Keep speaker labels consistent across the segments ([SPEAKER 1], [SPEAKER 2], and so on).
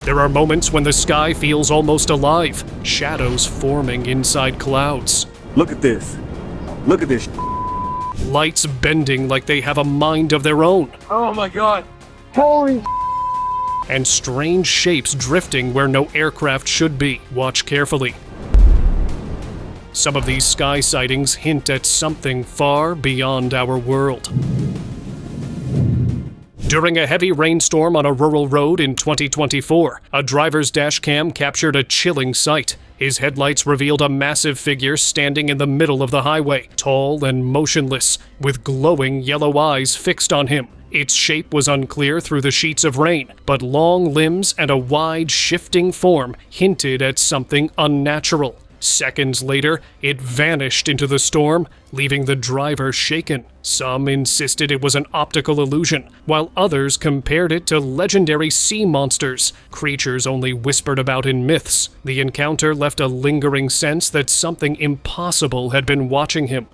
[SPEAKER 1] There are moments when the sky feels almost alive, shadows forming inside clouds.
[SPEAKER 2] Look at this. Look at this.
[SPEAKER 1] Lights bending like they have a mind of their own.
[SPEAKER 2] Oh my god. Holy.
[SPEAKER 1] And strange shapes drifting where no aircraft should be. Watch carefully. Some of these sky sightings hint at something far beyond our world. During a heavy rainstorm on a rural road in 2024, a driver's dashcam captured a chilling sight. His headlights revealed a massive figure standing in the middle of the highway, tall and motionless, with glowing yellow eyes fixed on him. Its shape was unclear through the sheets of rain, but long limbs and a wide, shifting form hinted at something unnatural. Seconds later, it vanished into the storm, leaving the driver shaken. Some insisted it was an optical illusion, while others compared it to legendary sea monsters, creatures only whispered about in myths. The encounter left a lingering sense that something impossible had been watching him.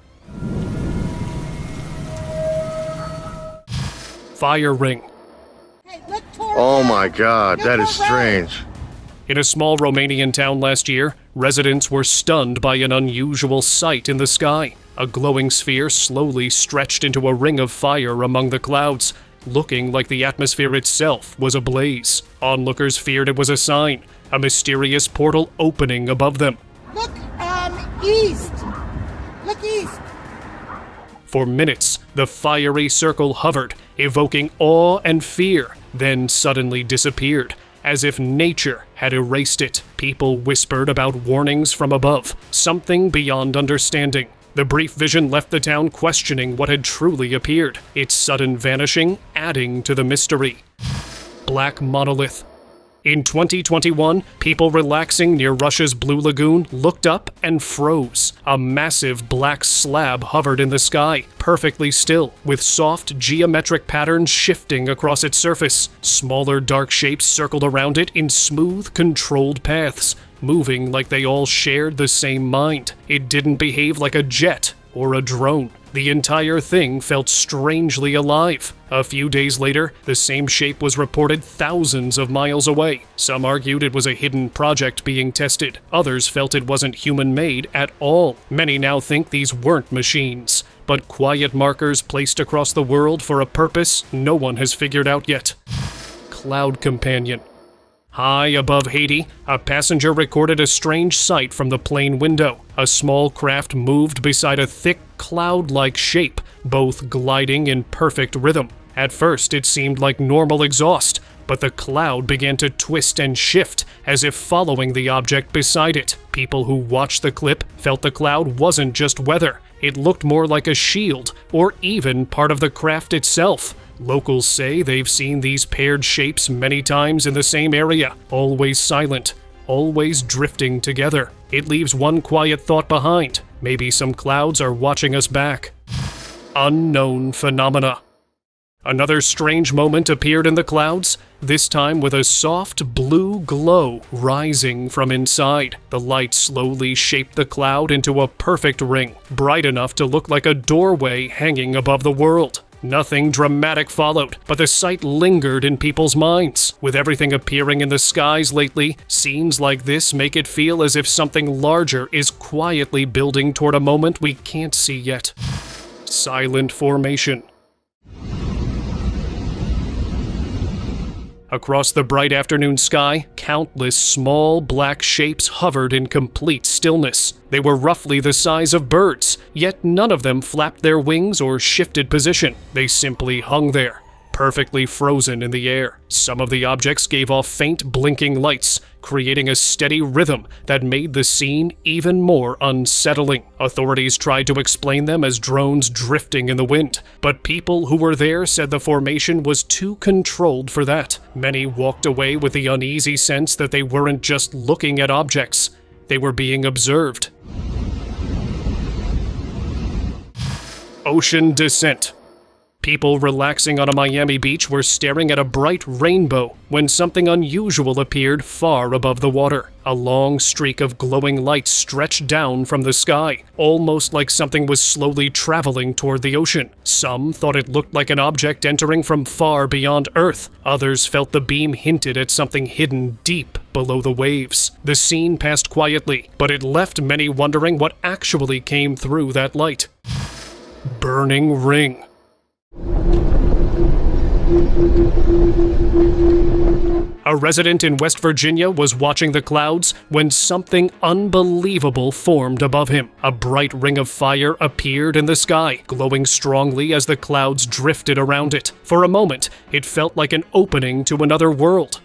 [SPEAKER 1] Fire ring.
[SPEAKER 3] Oh my god, that is strange.
[SPEAKER 1] In a small Romanian town last year, residents were stunned by an unusual sight in the sky. A glowing sphere slowly stretched into a ring of fire among the clouds, looking like the atmosphere itself was ablaze. Onlookers feared it was a sign, a mysterious portal opening above them.
[SPEAKER 4] Look, east! Look east!
[SPEAKER 1] For minutes, the fiery circle hovered, evoking awe and fear, then suddenly disappeared. As if nature had erased it. People whispered about warnings from above, something beyond understanding. The brief vision left the town questioning what had truly appeared, its sudden vanishing adding to the mystery. Black monolith. In 2021, people relaxing near Russia's Blue Lagoon looked up and froze. A massive black slab hovered in the sky, perfectly still, with soft geometric patterns shifting across its surface. Smaller dark shapes circled around it in smooth, controlled paths, moving like they all shared the same mind. It didn't behave like a jet or a drone. The entire thing felt strangely alive. A few days later, the same shape was reported thousands of miles away. Some argued it was a hidden project being tested. Others felt it wasn't human-made at all. Many now think these weren't machines, but quiet markers placed across the world for a purpose no one has figured out yet. Cloud companion. High above Haiti, a passenger recorded a strange sight from the plane window. A small craft moved beside a thick, cloud-like shape, both gliding in perfect rhythm. At first, it seemed like normal exhaust, but the cloud began to twist and shift, as if following the object beside it. People who watched the clip felt the cloud wasn't just weather. It looked more like a shield, or even part of the craft itself. Locals say they've seen these paired shapes many times in the same area, always silent, always drifting together. It leaves one quiet thought behind. Maybe some clouds are watching us back. Unknown phenomena. Another strange moment appeared in the clouds, this time with a soft blue glow rising from inside. The light slowly shaped the cloud into a perfect ring, bright enough to look like a doorway hanging above the world. Nothing dramatic followed, but the sight lingered in people's minds. With everything appearing in the skies lately, scenes like this make it feel as if something larger is quietly building toward a moment we can't see yet. Silent formation. Across the bright afternoon sky, countless small black shapes hovered in complete stillness. They were roughly the size of birds, yet none of them flapped their wings or shifted position. They simply hung there, perfectly frozen in the air. Some of the objects gave off faint blinking lights, creating a steady rhythm that made the scene even more unsettling. Authorities tried to explain them as drones drifting in the wind, but people who were there said the formation was too controlled for that. Many walked away with the uneasy sense that they weren't just looking at objects, they were being observed. Ocean descent. People relaxing on a Miami beach were staring at a bright rainbow when something unusual appeared far above the water. A long streak of glowing light stretched down from the sky, almost like something was slowly traveling toward the ocean. Some thought it looked like an object entering from far beyond Earth. Others felt the beam hinted at something hidden deep below the waves. The scene passed quietly, but it left many wondering what actually came through that light. Burning ring. A resident in West Virginia was watching the clouds when something unbelievable formed above him. A bright ring of fire appeared in the sky, glowing strongly as the clouds drifted around it. For a moment, it felt like an opening to another world.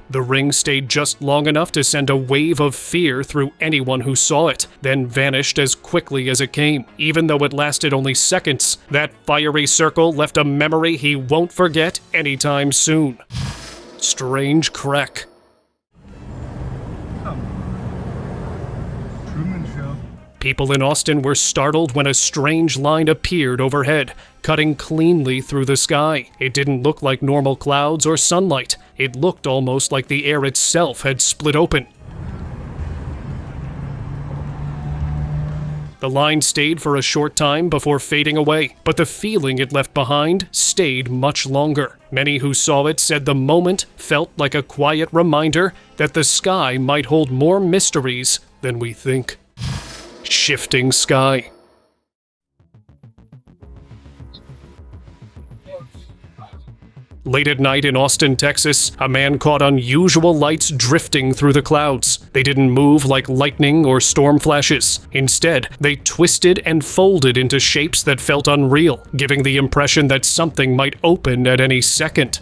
[SPEAKER 1] The ring stayed just long enough to send a wave of fear through anyone who saw it, then vanished as quickly as it came. Even though it lasted only seconds, that fiery circle left a memory he won't forget anytime soon. Strange crack. People in Austin were startled when a strange line appeared overhead, cutting cleanly through the sky. It didn't look like normal clouds or sunlight. It looked almost like the air itself had split open. The line stayed for a short time before fading away, but the feeling it left behind stayed much longer. Many who saw it said the moment felt like a quiet reminder that the sky might hold more mysteries than we think. Shifting sky. Late at night in Austin, Texas, a man caught unusual lights drifting through the clouds. They didn't move like lightning or storm flashes. Instead, they twisted and folded into shapes that felt unreal, giving the impression that something might open at any second.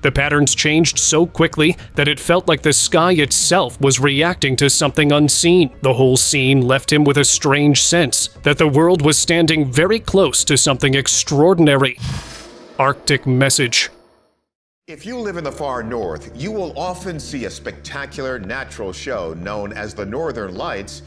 [SPEAKER 1] The patterns changed so quickly that it felt like the sky itself was reacting to something unseen. The whole scene left him with a strange sense that the world was standing very close to something extraordinary. Arctic message.
[SPEAKER 5] If you live in the far north, you will often see a spectacular natural show known as the Northern Lights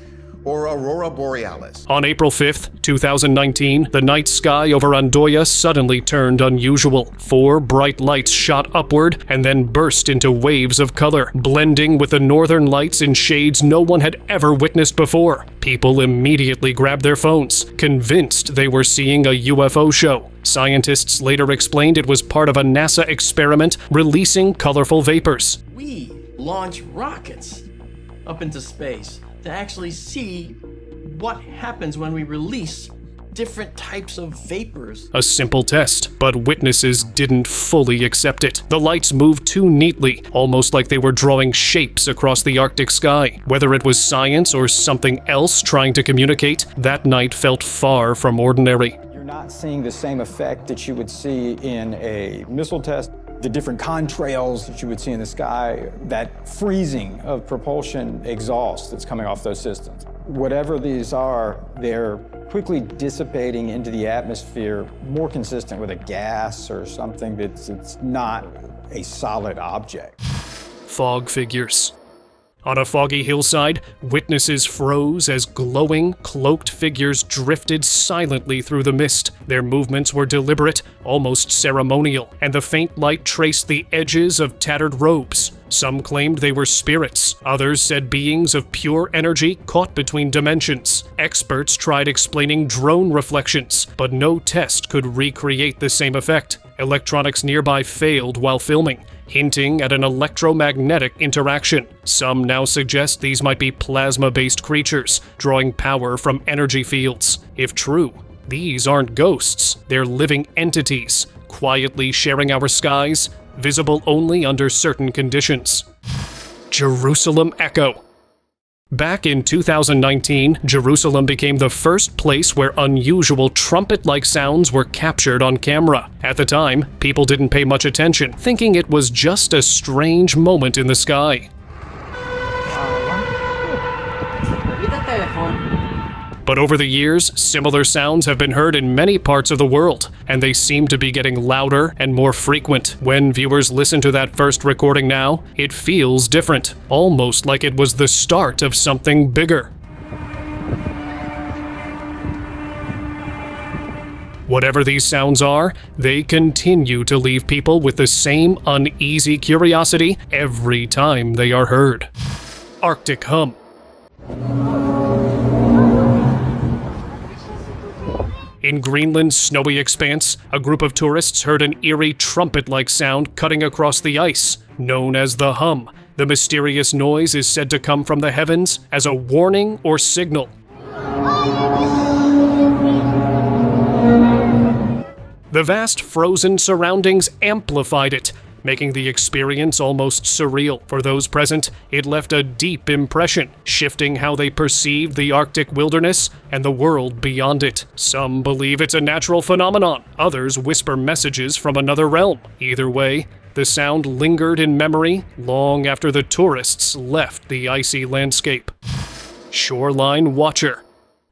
[SPEAKER 5] or Aurora Borealis.
[SPEAKER 1] On April 5th, 2019, the night sky over Andoya suddenly turned unusual. 4 bright lights shot upward and then burst into waves of color, blending with the northern lights in shades no one had ever witnessed before. People immediately grabbed their phones, convinced they were seeing a UFO show. Scientists later explained it was part of a NASA experiment releasing colorful vapors.
[SPEAKER 6] We launch rockets up into space to actually see what happens when we release different types of vapors.
[SPEAKER 1] A simple test, but witnesses didn't fully accept it. The lights moved too neatly, almost like they were drawing shapes across the Arctic sky. Whether it was science or something else trying to communicate, that night felt far from ordinary.
[SPEAKER 7] You're not seeing the same effect that you would see in a missile test. The different contrails that you would see in the sky, that freezing of propulsion exhaust that's coming off those systems. Whatever these are, they're quickly dissipating into the atmosphere, more consistent with a gas or something that's not a solid object.
[SPEAKER 1] Fog figures. On a foggy hillside, witnesses froze as glowing, cloaked figures drifted silently through the mist. Their movements were deliberate, almost ceremonial, and the faint light traced the edges of tattered robes. Some claimed they were spirits. Others said beings of pure energy caught between dimensions. Experts tried explaining drone reflections, but no test could recreate the same effect. Electronics nearby failed while filming, hinting at an electromagnetic interaction. Some now suggest these might be plasma-based creatures, drawing power from energy fields. If true, these aren't ghosts, they're living entities, quietly sharing our skies, visible only under certain conditions. Jerusalem Echo. Back in 2019, Jerusalem became the first place where unusual trumpet-like sounds were captured on camera. At the time, people didn't pay much attention, thinking it was just a strange moment in the sky. But over the years, similar sounds have been heard in many parts of the world, and they seem to be getting louder and more frequent. When viewers listen to that first recording now, it feels different, almost like it was the start of something bigger. Whatever these sounds are, they continue to leave people with the same uneasy curiosity every time they are heard. Arctic hum. In Greenland's snowy expanse, a group of tourists heard an eerie trumpet-like sound cutting across the ice, known as the hum. The mysterious noise is said to come from the heavens as a warning or signal. The vast frozen surroundings amplified it, making the experience almost surreal. For those present, it left a deep impression, shifting how they perceived the Arctic wilderness and the world beyond it. Some believe it's a natural phenomenon, others whisper messages from another realm. Either way, the sound lingered in memory long after the tourists left the icy landscape. Shoreline watcher.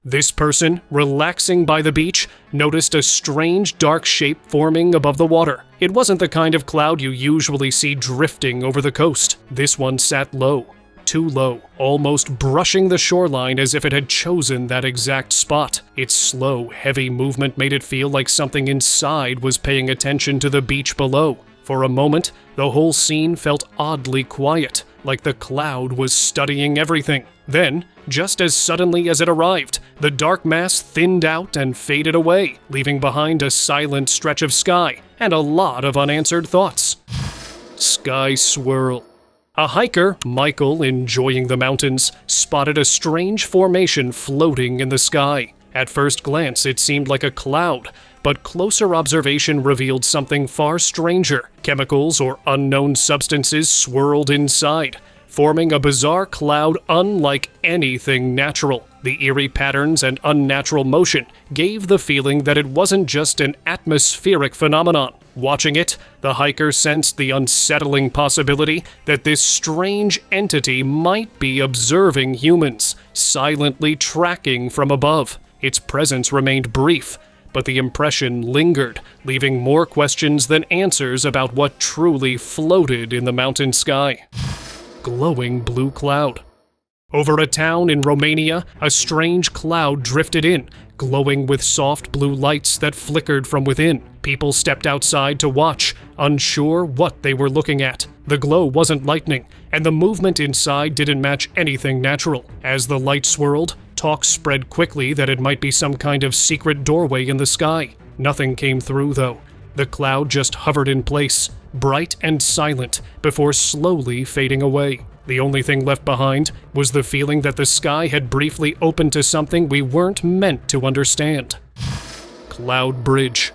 [SPEAKER 1] This person, relaxing by the beach, noticed a strange dark shape forming above the water. It wasn't the kind of cloud you usually see drifting over the coast. This one sat low, too low, almost brushing the shoreline as if it had chosen that exact spot. Its slow, heavy movement made it feel like something inside was paying attention to the beach below. For a moment, the whole scene felt oddly quiet, like the cloud was studying everything. Then, just as suddenly as it arrived, the dark mass thinned out and faded away, leaving behind a silent stretch of sky and a lot of unanswered thoughts. Sky swirl. A hiker, Michael, enjoying the mountains, spotted a strange formation floating in the sky. At first glance, it seemed like a cloud, but closer observation revealed something far stranger. Chemicals or unknown substances swirled inside, forming a bizarre cloud unlike anything natural. The eerie patterns and unnatural motion gave the feeling that it wasn't just an atmospheric phenomenon. Watching it, the hiker sensed the unsettling possibility that this strange entity might be observing humans, silently tracking from above. Its presence remained brief, but the impression lingered, leaving more questions than answers about what truly floated in the mountain sky. Glowing blue cloud. Over a town in Romania, a strange cloud drifted in, glowing with soft blue lights that flickered from within. People stepped outside to watch, unsure what they were looking at. The glow wasn't lightning, and the movement inside didn't match anything natural. As the light swirled, talk spread quickly that it might be some kind of secret doorway in the sky. Nothing came through, though. The cloud just hovered in place, bright and silent, before slowly fading away. The only thing left behind was the feeling that the sky had briefly opened to something we weren't meant to understand. Cloud bridge.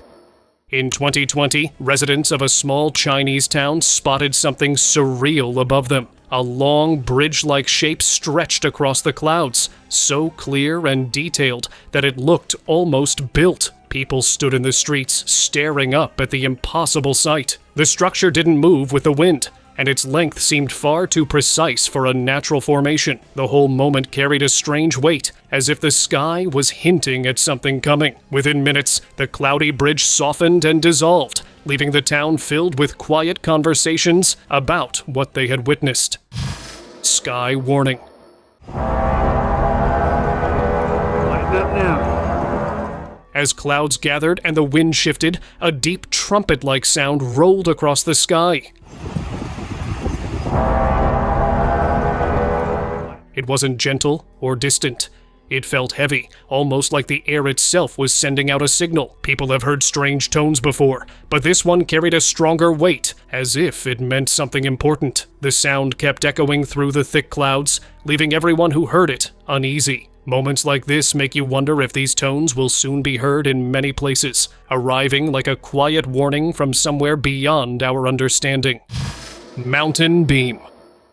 [SPEAKER 1] In 2020, residents of a small Chinese town spotted something surreal above them. A long, bridge-like shape stretched across the clouds, so clear and detailed that it looked almost built. People stood in the streets, staring up at the impossible sight. The structure didn't move with the wind, and its length seemed far too precise for a natural formation. The whole moment carried a strange weight, as if the sky was hinting at something coming. Within minutes, the cloudy bridge softened and dissolved, leaving the town filled with quiet conversations about what they had witnessed. Sky warning.
[SPEAKER 2] Lighten up now.
[SPEAKER 1] As clouds gathered and the wind shifted, a deep trumpet-like sound rolled across the sky. It wasn't gentle or distant. It felt heavy, almost like the air itself was sending out a signal. People have heard strange tones before, but this one carried a stronger weight, as if it meant something important. The sound kept echoing through the thick clouds, leaving everyone who heard it uneasy. Moments like this make you wonder if these tones will soon be heard in many places, arriving like a quiet warning from somewhere beyond our understanding. Mountain beam.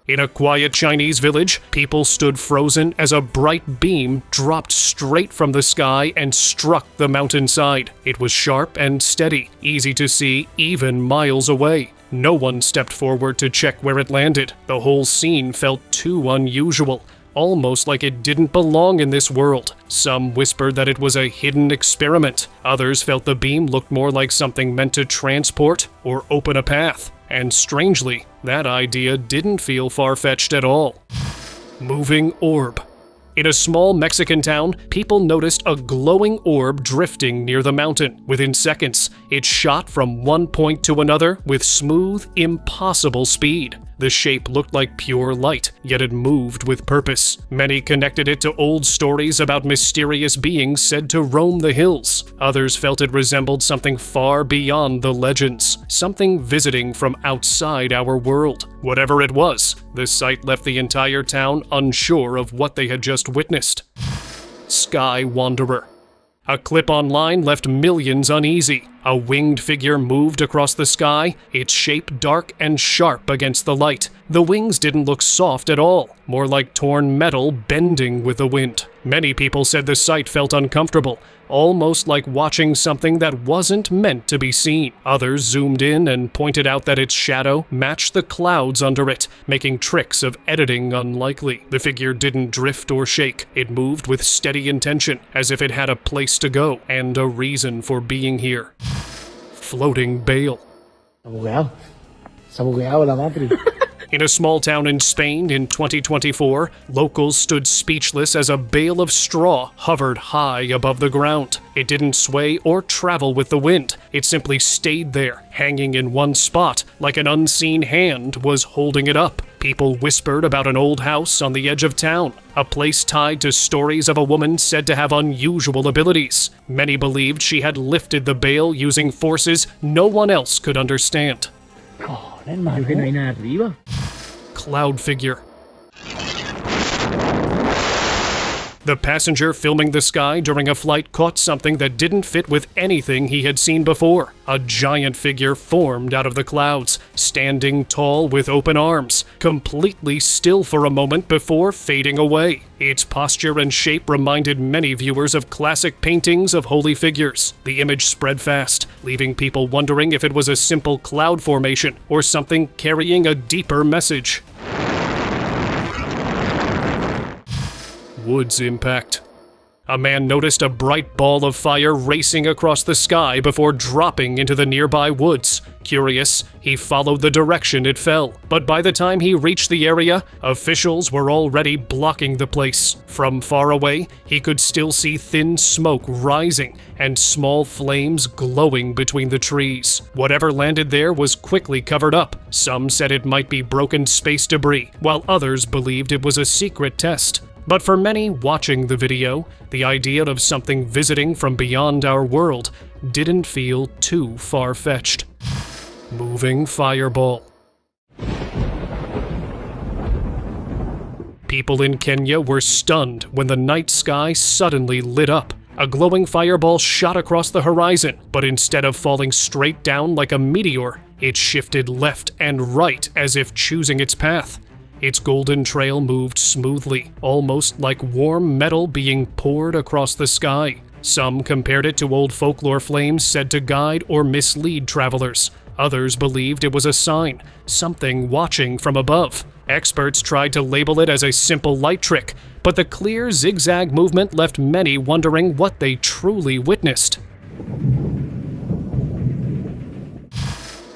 [SPEAKER 1] In a quiet Chinese village, people stood frozen as a bright beam dropped straight from the sky and struck the mountainside. It was sharp and steady, easy to see even miles away. No one stepped forward to check where it landed. The whole scene felt too unusual, almost like it didn't belong in this world. Some whispered that it was a hidden experiment. Others felt the beam looked more like something meant to transport or open a path. And strangely, that idea didn't feel far-fetched at all. Moving orb. In a small Mexican town, people noticed a glowing orb drifting near the mountain. Within seconds, it shot from one point to another with smooth, impossible speed. The shape looked like pure light, yet it moved with purpose. Many connected it to old stories about mysterious beings said to roam the hills. Others felt it resembled something far beyond the legends, something visiting from outside our world. Whatever it was, the sight left the entire town unsure of what they had just witnessed. Sky Wanderer. A clip online left millions uneasy. A winged figure moved across the sky, its shape dark and sharp against the light. The wings didn't look soft at all, more like torn metal bending with the wind. Many people said the sight felt uncomfortable, almost like watching something that wasn't meant to be seen. Others zoomed in and pointed out that its shadow matched the clouds under it, making tricks of editing unlikely. The figure didn't drift or shake. It moved with steady intention, as if it had a place to go and a reason for being here. Floating bale. In a small town in Spain in 2024, locals stood speechless as a bale of straw hovered high above the ground. It didn't sway or travel with the wind. It simply stayed there, hanging in one spot, like an unseen hand was holding it up. People whispered about an old house on the edge of town, a place tied to stories of a woman said to have unusual abilities. Many believed she had lifted the bale using forces no one else could understand. Cloud figure. The passenger filming the sky during a flight caught something that didn't fit with anything he had seen before. A giant figure formed out of the clouds, standing tall with open arms, completely still for a moment before fading away. Its posture and shape reminded many viewers of classic paintings of holy figures. The image spread fast, leaving people wondering if it was a simple cloud formation or something carrying a deeper message. Woods impact. A man noticed a bright ball of fire racing across the sky before dropping into the nearby woods. Curious, he followed the direction it fell. But by the time he reached the area, officials were already blocking the place. From far away, he could still see thin smoke rising and small flames glowing between the trees. Whatever landed there was quickly covered up. Some said it might be broken space debris, while others believed it was a secret test. But for many watching the video, the idea of something visiting from beyond our world didn't feel too far-fetched. Moving fireball. People in Kenya were stunned when the night sky suddenly lit up. A glowing fireball shot across the horizon, but instead of falling straight down like a meteor, it shifted left and right as if choosing its path. Its golden trail moved smoothly, almost like warm metal being poured across the sky. Some compared it to old folklore flames said to guide or mislead travelers. Others believed it was a sign, something watching from above. Experts tried to label it as a simple light trick, but the clear zigzag movement left many wondering what they truly witnessed.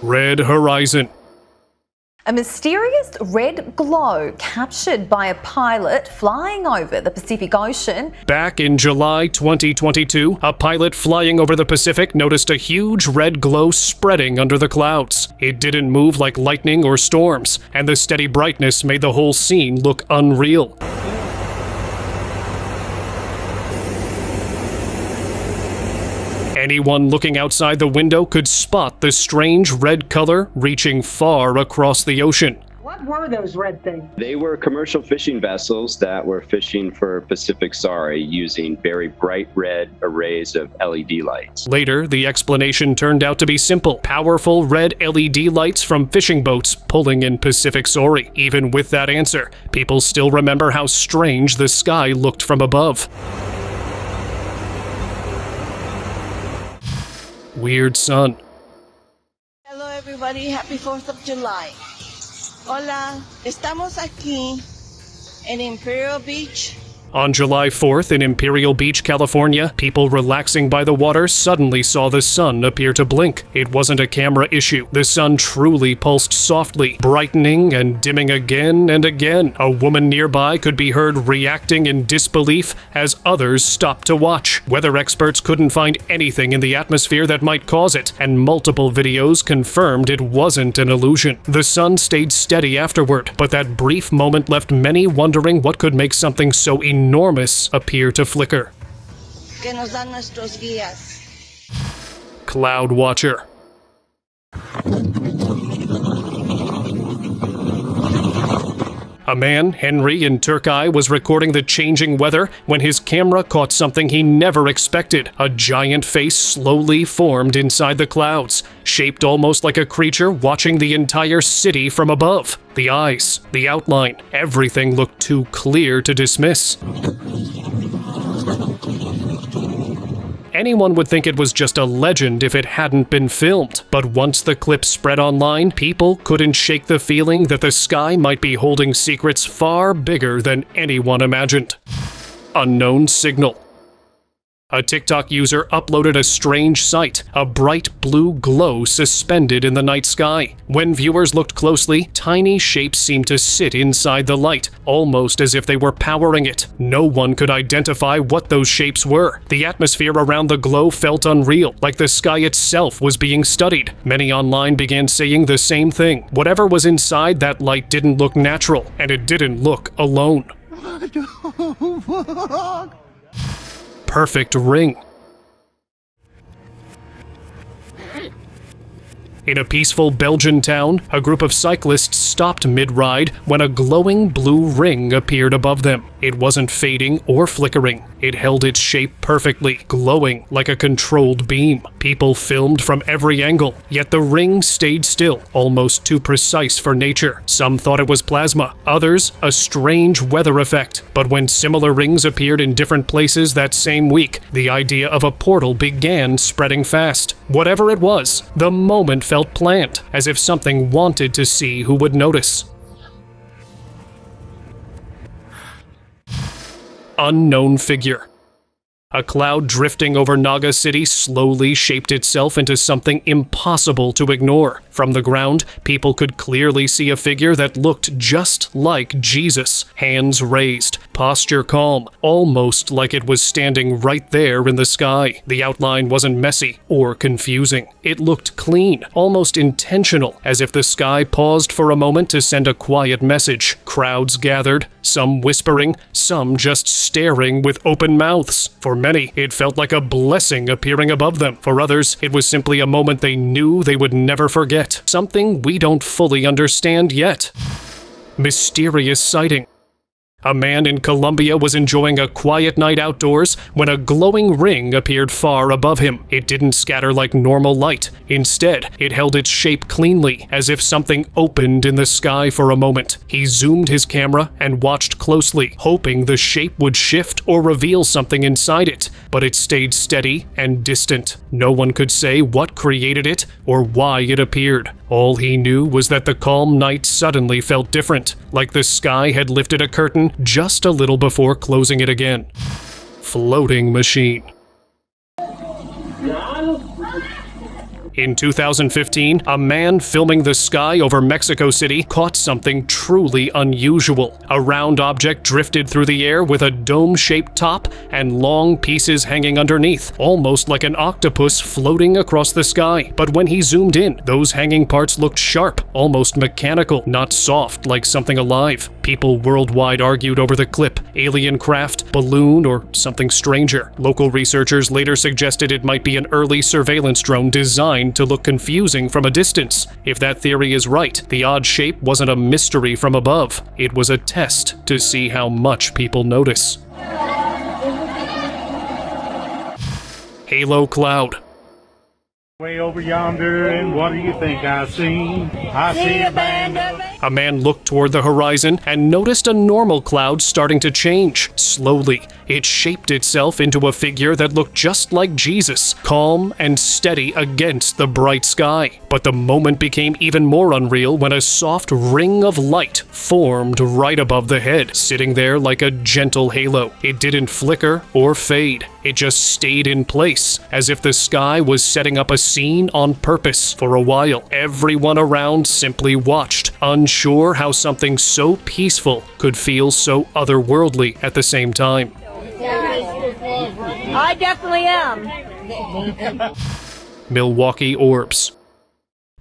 [SPEAKER 1] Red horizon.
[SPEAKER 8] A mysterious red glow captured by a pilot flying over the Pacific Ocean.
[SPEAKER 1] Back in July 2022, a pilot flying over the Pacific noticed a huge red glow spreading under the clouds. It didn't move like lightning or storms, and the steady brightness made the whole scene look unreal. Anyone looking outside the window could spot the strange red color reaching far across the ocean.
[SPEAKER 4] What were those red things?
[SPEAKER 9] They were commercial fishing vessels that were fishing for Pacific Sari using very bright red arrays of LED lights.
[SPEAKER 1] Later, the explanation turned out to be simple. Powerful red LED lights from fishing boats pulling in Pacific Sari. Even with that answer, people still remember how strange the sky looked from above. Weird sun.
[SPEAKER 10] Hello everybody, happy 4th of July. Hola, estamos aquí in Imperial Beach.
[SPEAKER 1] On July 4th in Imperial Beach, California, people relaxing by the water suddenly saw the sun appear to blink. It wasn't a camera issue. The sun truly pulsed softly, brightening and dimming again and again. A woman nearby could be heard reacting in disbelief as others stopped to watch. Weather experts couldn't find anything in the atmosphere that might cause it, and multiple videos confirmed it wasn't an illusion. The sun stayed steady afterward, but that brief moment left many wondering what could make something so enormous appear to flicker.
[SPEAKER 10] Que nos dan nuestros guías.
[SPEAKER 1] Cloud Watcher. A man, Henry, in Turkey, was recording the changing weather when his camera caught something he never expected. A giant face slowly formed inside the clouds, shaped almost like a creature watching the entire city from above. The eyes, the outline, everything looked too clear to dismiss. Anyone would think it was just a legend if it hadn't been filmed, but once the clip spread online, people couldn't shake the feeling that the sky might be holding secrets far bigger than anyone imagined. Unknown signal. A TikTok user uploaded a strange sight, a bright blue glow suspended in the night sky. When viewers looked closely, tiny shapes seemed to sit inside the light, almost as if they were powering it. No one could identify what those shapes were. The atmosphere around the glow felt unreal, like the sky itself was being studied. Many online began saying the same thing. Whatever was inside that light didn't look natural, and it didn't look alone. Perfect ring. In a peaceful Belgian town, a group of cyclists stopped mid-ride when a glowing blue ring appeared above them. It wasn't fading or flickering. It held its shape perfectly, glowing like a controlled beam. People filmed from every angle, yet the ring stayed still, almost too precise for nature. Some thought it was plasma, others a strange weather effect. But when similar rings appeared in different places that same week, the idea of a portal began spreading fast. Whatever it was, the moment felt planned, as if something wanted to see who would notice. Unknown figure. A cloud drifting over Naga City slowly shaped itself into something impossible to ignore. From the ground, people could clearly see a figure that looked just like Jesus, hands raised, posture calm, almost like it was standing right there in the sky. The outline wasn't messy or confusing. It looked clean, almost intentional, as if the sky paused for a moment to send a quiet message. Crowds gathered, some whispering, some just staring with open mouths. For many, it felt like a blessing appearing above them. For others, it was simply a moment they knew they would never forget. Something we don't fully understand yet. Mysterious sighting. A man in Colombia was enjoying a quiet night outdoors when a glowing ring appeared far above him. It didn't scatter like normal light. Instead, it held its shape cleanly, as if something opened in the sky for a moment. He zoomed his camera and watched closely, hoping the shape would shift or reveal something inside it, but it stayed steady and distant. No one could say what created it or why it appeared. All he knew was that the calm night suddenly felt different, like the sky had lifted a curtain just a little before closing it again. Floating machine. In 2015, a man filming the sky over Mexico City caught something truly unusual. A round object drifted through the air with a dome-shaped top and long pieces hanging underneath, almost like an octopus floating across the sky. But when he zoomed in, those hanging parts looked sharp, almost mechanical, not soft like something alive. People worldwide argued over the clip, alien craft, balloon, or something stranger. Local researchers later suggested it might be an early surveillance drone designed to look confusing from a distance. If that theory is right, the odd shape wasn't a mystery from above. It was a test to see how much people notice. Halo cloud.
[SPEAKER 2] Way over yonder, and what do you think I seen? I see a band of...
[SPEAKER 1] A man looked toward the horizon and noticed a normal cloud starting to change. Slowly, it shaped itself into a figure that looked just like Jesus, calm and steady against the bright sky. But the moment became even more unreal when a soft ring of light formed right above the head, sitting there like a gentle halo. It didn't flicker or fade. It just stayed in place, as if the sky was setting up a scene on purpose. For a while, everyone around simply watched, unsure how something so peaceful could feel so otherworldly at the same time.
[SPEAKER 11] I definitely am.
[SPEAKER 1] Milwaukee orbs.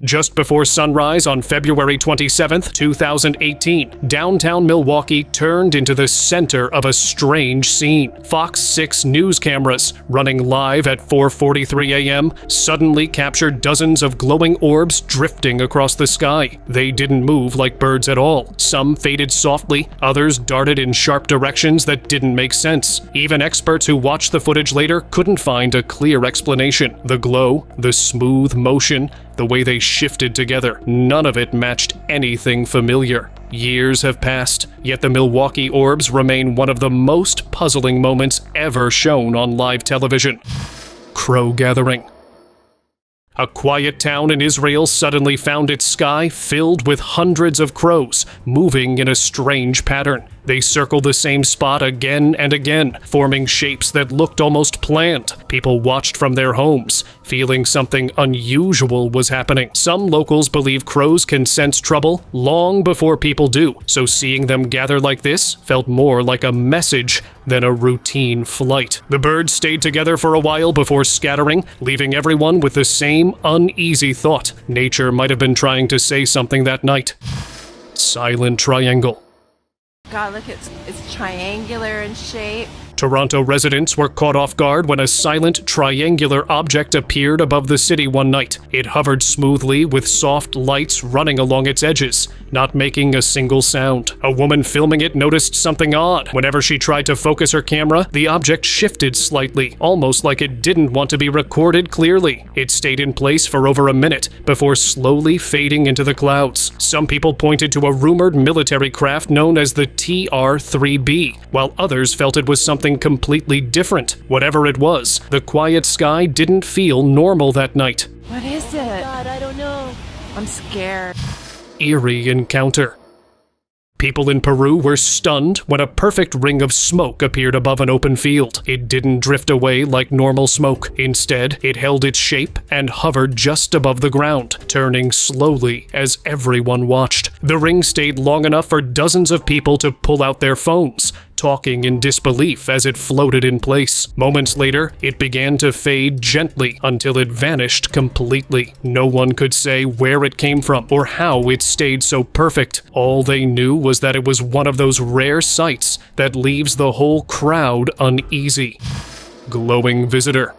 [SPEAKER 1] Just before sunrise on February 27, 2018, downtown Milwaukee turned into the center of a strange scene. Fox 6 news cameras, running live at 4:43 a.m., suddenly captured dozens of glowing orbs drifting across the sky. They didn't move like birds at all. Some faded softly, others darted in sharp directions that didn't make sense. Even experts who watched the footage later couldn't find a clear explanation. The glow, the smooth motion, the way they shifted together, none of it matched anything familiar. Years have passed, yet the Milwaukee orbs remain one of the most puzzling moments ever shown on live television. Crow gathering. A quiet town in Israel suddenly found its sky filled with hundreds of crows, moving in a strange pattern. They circled the same spot again and again, forming shapes that looked almost planned. People watched from their homes, feeling something unusual was happening. Some locals believe crows can sense trouble long before people do, so seeing them gather like this felt more like a message than a routine flight. The birds stayed together for a while before scattering, leaving everyone with the same uneasy thought. Nature might have been trying to say something that night. Silent triangle.
[SPEAKER 11] God, look, it's triangular in shape.
[SPEAKER 1] Toronto residents were caught off guard when a silent triangular object appeared above the city one night. It hovered smoothly with soft lights running along its edges, not making a single sound. A woman filming it noticed something odd. Whenever she tried to focus her camera, the object shifted slightly, almost like it didn't want to be recorded clearly. It stayed in place for over a minute before slowly fading into the clouds. Some people pointed to a rumored military craft known as the TR-3B, while others felt it was something completely different. Whatever it was, the quiet sky didn't feel normal that night.
[SPEAKER 11] What is it? God, I don't know. I'm scared.
[SPEAKER 1] Eerie encounter. People in Peru were stunned when a perfect ring of smoke appeared above an open field. It didn't drift away like normal smoke. Instead, it held its shape and hovered just above the ground, turning slowly as everyone watched. The ring stayed long enough for dozens of people to pull out their phones, talking in disbelief as it floated in place. Moments later, it began to fade gently until it vanished completely. No one could say where it came from or how it stayed so perfect. All they knew was that it was one of those rare sights that leaves the whole crowd uneasy. Glowing visitor.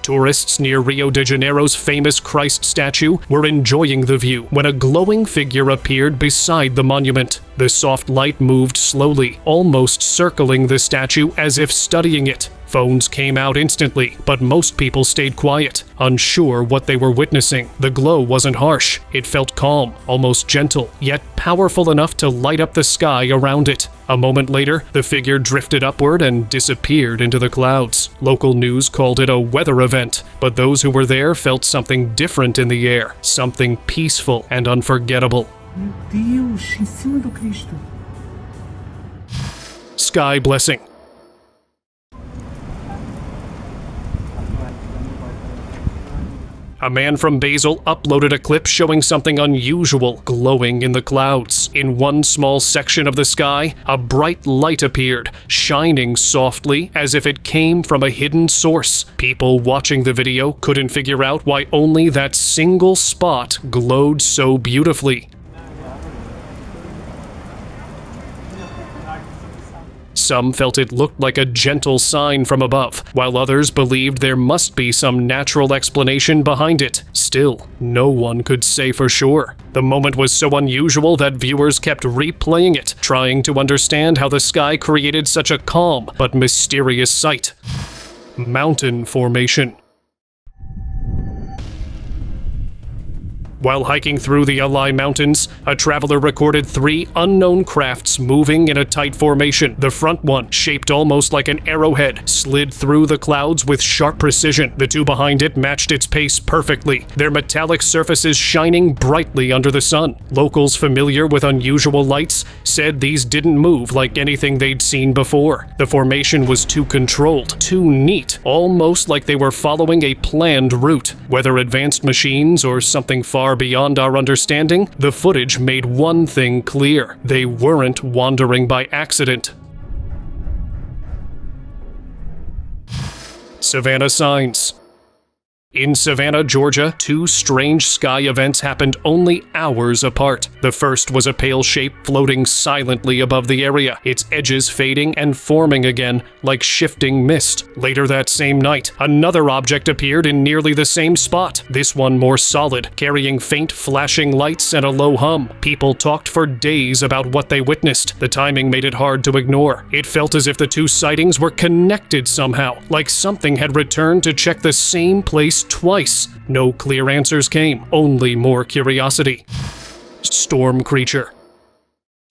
[SPEAKER 1] Tourists near Rio de Janeiro's famous Christ statue were enjoying the view when a glowing figure appeared beside the monument. The soft light moved slowly, almost circling the statue as if studying it. Phones came out instantly, but most people stayed quiet, unsure what they were witnessing. The glow wasn't harsh. It felt calm, almost gentle, yet powerful enough to light up the sky around it. A moment later, the figure drifted upward and disappeared into the clouds. Local news called it a weather event, but those who were there felt something different in the air, something peaceful and unforgettable. Sky blessing. A man from Basel uploaded a clip showing something unusual glowing in the clouds. In one small section of the sky, a bright light appeared, shining softly as if it came from a hidden source. People watching the video couldn't figure out why only that single spot glowed so beautifully. Some felt it looked like a gentle sign from above, while others believed there must be some natural explanation behind it. Still, no one could say for sure. The moment was so unusual that viewers kept replaying it, trying to understand how the sky created such a calm but mysterious sight. mountain formation. While hiking through the Alai Mountains, a traveler recorded 3 unknown crafts moving in a tight formation. The front one, shaped almost like an arrowhead, slid through the clouds with sharp precision. The 2 behind it matched its pace perfectly, their metallic surfaces shining brightly under the sun. Locals familiar with unusual lights said these didn't move like anything they'd seen before. The formation was too controlled, too neat, almost like they were following a planned route. Whether advanced machines or something far beyond our understanding, the footage made one thing clear: they weren't wandering by accident. Savannah signs. In Savannah, Georgia, 2 strange sky events happened only hours apart. The first was a pale shape floating silently above the area, its edges fading and forming again like shifting mist. Later that same night, another object appeared in nearly the same spot, this one more solid, carrying faint flashing lights and a low hum. People talked for days about what they witnessed. The timing made it hard to ignore. It felt as if the 2 sightings were connected somehow, like something had returned to check the same place twice. No clear answers came, only more curiosity. Storm creature.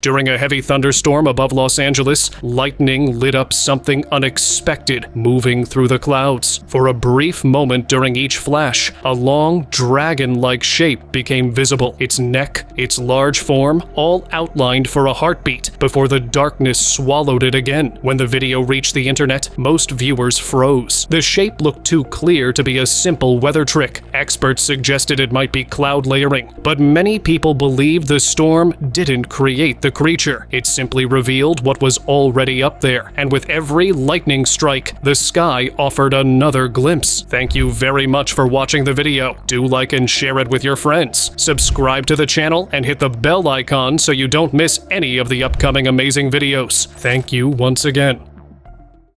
[SPEAKER 1] During a heavy thunderstorm above Los Angeles, lightning lit up something unexpected, moving through the clouds. For a brief moment during each flash, a long, dragon-like shape became visible, its neck, its large form, all outlined for a heartbeat, before the darkness swallowed it again. When the video reached the internet, most viewers froze. The shape looked too clear to be a simple weather trick. Experts suggested it might be cloud layering, but many people believed the storm didn't create the creature. It simply revealed what was already up there, and with every lightning strike, the sky offered another glimpse. Thank you very much for watching the video. Do like and share it with your friends. Subscribe to the channel and hit the bell icon so you don't miss any of the upcoming amazing videos. Thank you once again.